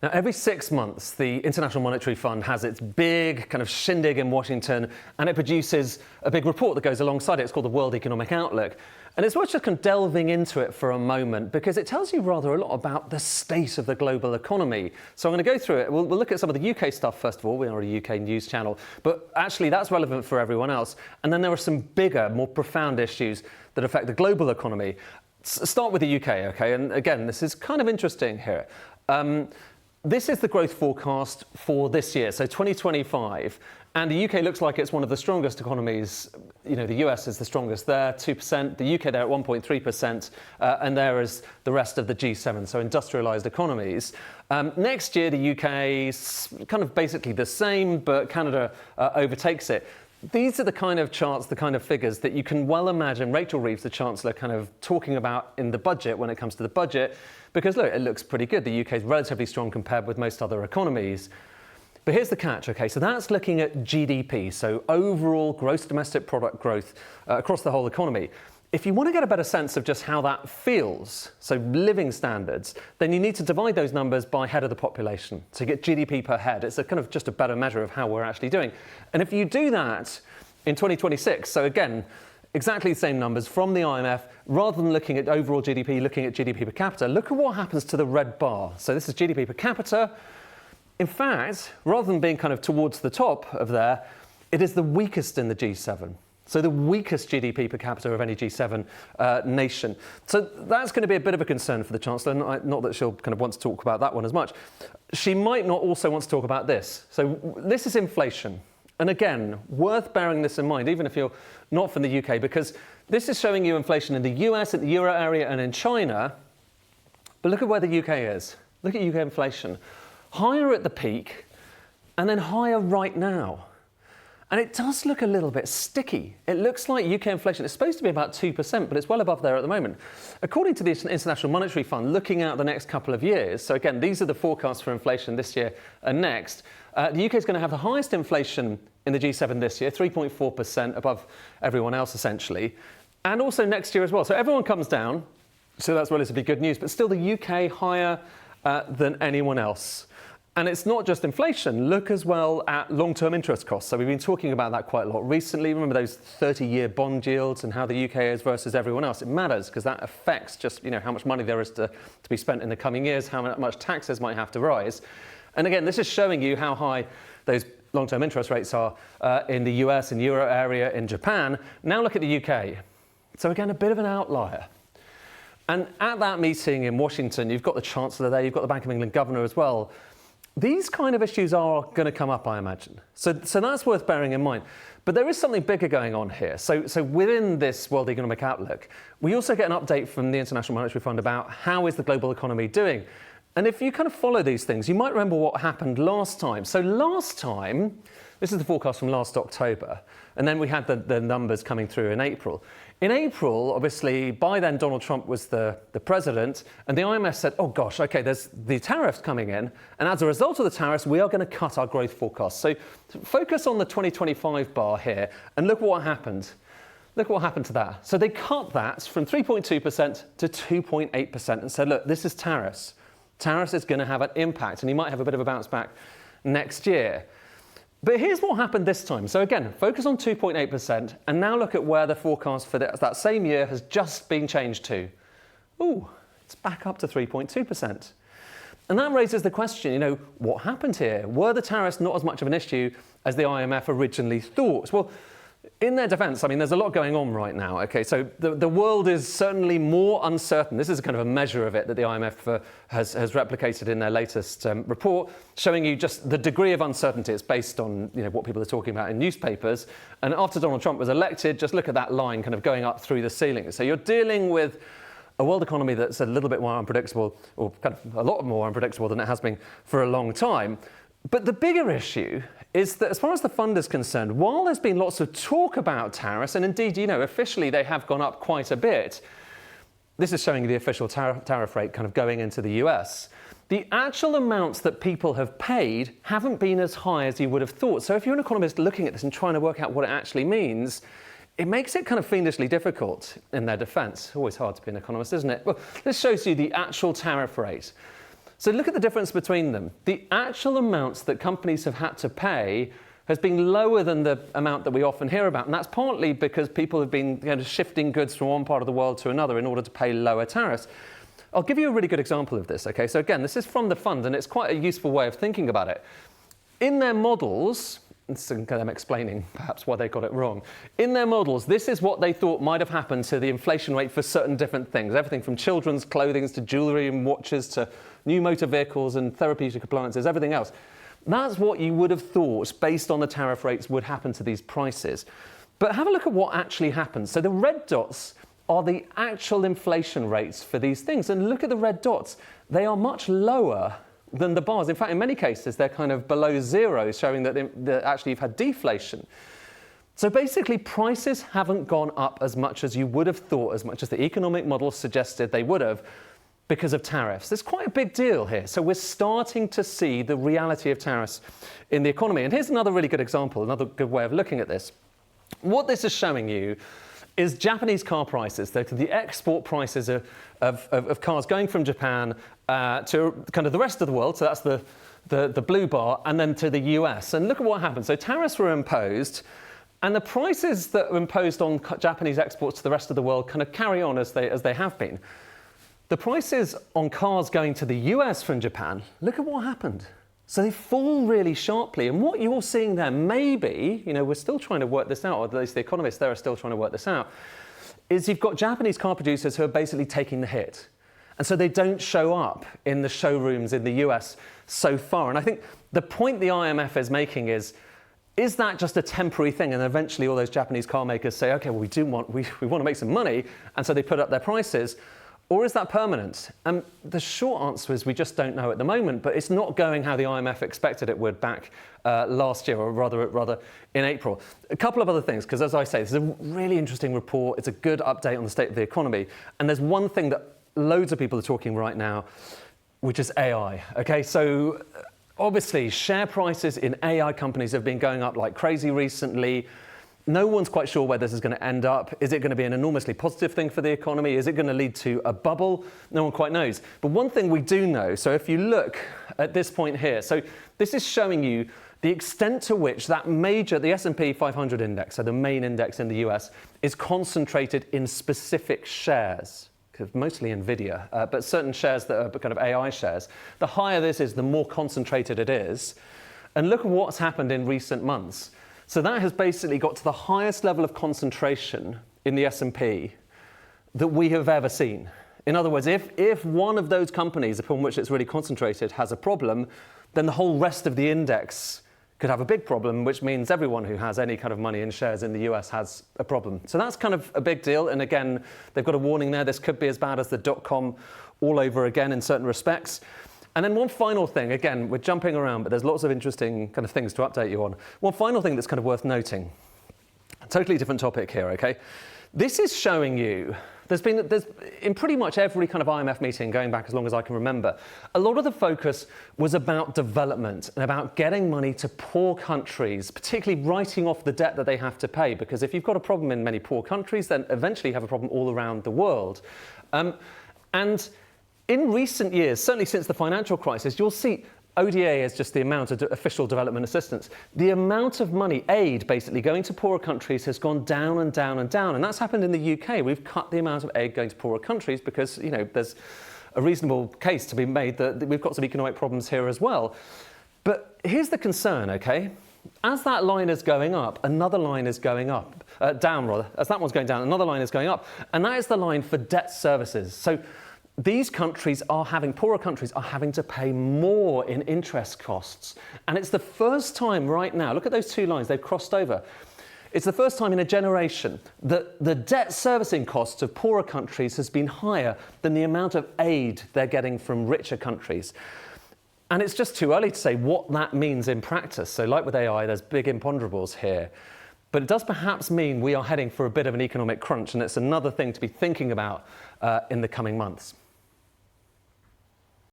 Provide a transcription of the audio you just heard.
Now, every 6 months, the International Monetary Fund has its big kind of shindig in Washington, and it produces a big report that goes alongside it. It's called the World Economic Outlook. And it's worth just kind of delving into it for a moment, because it tells you rather a lot about the state of the global economy. So I'm going to go through it. We'll look at some of the UK stuff first of all. We are a UK news channel, but actually that's relevant for everyone else. And then there are some bigger, more profound issues that affect the global economy. Start with the UK, okay? And again, this is kind of interesting here. This is the growth forecast for this year, so 2025, and the UK looks like it's one of the strongest economies. You know, the US is the strongest there, 2%, the UK there at 1.3%, and there is the rest of the G7, so industrialised economies. Next year, the UK is kind of basically the same, but Canada overtakes it. These are the kind of charts, the kind of figures that you can well imagine Rachel Reeves, the Chancellor, kind of talking about in the budget when it comes to the budget, because look, it looks pretty good. The UK is relatively strong compared with most other economies. But here's the catch, okay? So that's looking at GDP, so overall gross domestic product growth across the whole economy. If you want to get a better sense of just how that feels, so living standards, then you need to divide those numbers by head of the population. So you get GDP per head. It's a kind of just a better measure of how we're actually doing. And if you do that in 2026, so again, exactly the same numbers from the IMF, rather than looking at overall GDP, looking at GDP per capita, look at what happens to the red bar. So this is GDP per capita. In fact, rather than being kind of towards the top of there, it is the weakest in the G7. So the weakest GDP per capita of any G7 nation. So that's going to be a bit of a concern for the Chancellor, not that she'll kind of want to talk about that one as much. She might not also want to talk about this. So this is inflation. And again, worth bearing this in mind, even if you're not from the UK, because this is showing you inflation in the US, in the euro area and in China. But look at where the UK is. Look at UK inflation. Higher at the peak and then higher right now. And it does look a little bit sticky. It looks like UK inflation is supposed to be about 2%, but it's well above there at the moment. According to the International Monetary Fund, looking out the next couple of years, so again, these are the forecasts for inflation this year and next, the UK is going to have the highest inflation in the G7 this year, 3.4% above everyone else essentially, and also next year as well. So everyone comes down, so that's relatively good news, but still the UK higher than anyone else. And it's not just inflation. Look as well at long-term interest costs. So we've been talking about that quite a lot recently. Remember those 30-year bond yields and how the UK is versus everyone else. It matters because that affects just how much money there is to be spent in the coming years, how much taxes might have to rise. And again, this is showing you how high those long-term interest rates are in the US and euro area, in Japan. Now look at the UK. So again, a bit of an outlier. And at that meeting in Washington, you've got the Chancellor there, you've got the Bank of England Governor as well. These kind of issues are going to come up, I imagine. So that's worth bearing in mind. But there is something bigger going on here. So within this World Economic Outlook, we also get an update from the International Monetary Fund about how is the global economy doing. And if you kind of follow these things, you might remember what happened last time. So last time, this is the forecast from last October, and then we had the numbers coming through in April. In April, obviously, by then Donald Trump was the president, and the IMF said, oh gosh, okay, there's the tariffs coming in, and as a result of the tariffs, we are going to cut our growth forecast. So focus on the 2025 bar here, and look what happened. Look what happened to that. So they cut that from 3.2% to 2.8% and said, look, this is tariffs. Tariffs is going to have an impact, and you might have a bit of a bounce back next year. But here's what happened this time. So again, focus on 2.8%, and now look at where the forecast for that same year has just been changed to. Ooh, it's back up to 3.2%. And that raises the question, what happened here? Were the tariffs not as much of an issue as the IMF originally thought? Well, in their defense, I mean, there's a lot going on right now. Okay, so the world is certainly more uncertain. This is kind of a measure of it that the IMF has replicated in their latest report, showing you just the degree of uncertainty. It's based on what people are talking about in newspapers. And after Donald Trump was elected, just look at that line kind of going up through the ceiling. So you're dealing with a world economy that's a little bit more unpredictable, or kind of a lot more unpredictable than it has been for a long time. But the bigger issue is that as far as the fund is concerned, while there's been lots of talk about tariffs, and indeed, officially they have gone up quite a bit, this is showing you the official tariff rate kind of going into the US, the actual amounts that people have paid haven't been as high as you would have thought. So if you're an economist looking at this and trying to work out what it actually means, it makes it kind of fiendishly difficult in their defense. Always hard to be an economist, isn't it? Well, this shows you the actual tariff rate. So look at the difference between them. The actual amounts that companies have had to pay has been lower than the amount that we often hear about. And that's partly because people have been shifting goods from one part of the world to another in order to pay lower tariffs. I'll give you a really good example of this, okay? So again, this is from the fund, and it's quite a useful way of thinking about it. In their models, this is them explaining perhaps why they got it wrong. In their models, this is what they thought might have happened to the inflation rate for certain different things. Everything from children's clothing to jewellery and watches to new motor vehicles and therapeutic appliances, everything else. That's what you would have thought, based on the tariff rates, would happen to these prices. But have a look at what actually happens. So the red dots are the actual inflation rates for these things. And look at the red dots. They are much lower than the bars. In fact, in many cases, they're kind of below zero, showing that actually you've had deflation. So basically, prices haven't gone up as much as you would have thought, as much as the economic model suggested they would have, because of tariffs. There's quite a big deal here. So we're starting to see the reality of tariffs in the economy. And here's another really good example, another good way of looking at this. What this is showing you is Japanese car prices, the export prices of cars going from Japan to kind of the rest of the world. So that's the blue bar, and then to the US. And look at what happened. So tariffs were imposed, and the prices that were imposed on Japanese exports to the rest of the world kind of carry on as they have been. The prices on cars going to the US from Japan, look at what happened. So they fall really sharply. And what you're seeing there, maybe, we're still trying to work this out, or at least the economists there are still trying to work this out, is you've got Japanese car producers who are basically taking the hit. And so they don't show up in the showrooms in the US so far. And I think the point the IMF is making is that just a temporary thing? And eventually all those Japanese car makers say, okay, well, we want to make some money. And so they put up their prices. Or is that permanent? And the short answer is we just don't know at the moment, but it's not going how the IMF expected it would back last year, or rather in April. A couple of other things, because as I say, this is a really interesting report. It's a good update on the state of the economy. And there's one thing that loads of people are talking right now, which is AI. Okay, so obviously share prices in AI companies have been going up like crazy recently. No one's quite sure where this is going to end up. Is it going to be an enormously positive thing for the economy? Is it going to lead to a bubble? No one quite knows. But one thing we do know, so if you look at this point here, so this is showing you the extent to which that the S&P 500 index, so the main index in the US, is concentrated in specific shares, mostly NVIDIA, but certain shares that are kind of AI shares. The higher this is, the more concentrated it is. And look at what's happened in recent months. So that has basically got to the highest level of concentration in the S&P that we have ever seen. In other words, if one of those companies upon which it's really concentrated has a problem, then the whole rest of the index could have a big problem, which means everyone who has any kind of money in shares in the US has a problem. So that's kind of a big deal. And again, they've got a warning there. This could be as bad as the dot-com all over again in certain respects. And then one final thing, again, we're jumping around, but there's lots of interesting kind of things to update you on. One final thing that's kind of worth noting, a totally different topic here, okay? This is showing you, there's in pretty much every kind of IMF meeting going back as long as I can remember, a lot of the focus was about development and about getting money to poor countries, particularly writing off the debt that they have to pay, because if you've got a problem in many poor countries, then eventually you have a problem all around the world. And in recent years, certainly since the financial crisis, you'll see ODA is just the amount of official development assistance. The amount of money, aid basically, going to poorer countries has gone down and down and down. And that's happened in the UK. We've cut the amount of aid going to poorer countries because, there's a reasonable case to be made that we've got some economic problems here as well. But here's the concern, okay? As that line is going up, another line is going up, down rather. As that one's going down, another line is going up. And that is the line for debt services. So these countries poorer countries are having to pay more in interest costs. And it's the first time right now, look at those two lines, they've crossed over. It's the first time in a generation that the debt servicing costs of poorer countries has been higher than the amount of aid they're getting from richer countries. And it's just too early to say what that means in practice. So like with AI, there's big imponderables here. But it does perhaps mean we are heading for a bit of an economic crunch, and it's another thing to be thinking about in the coming months.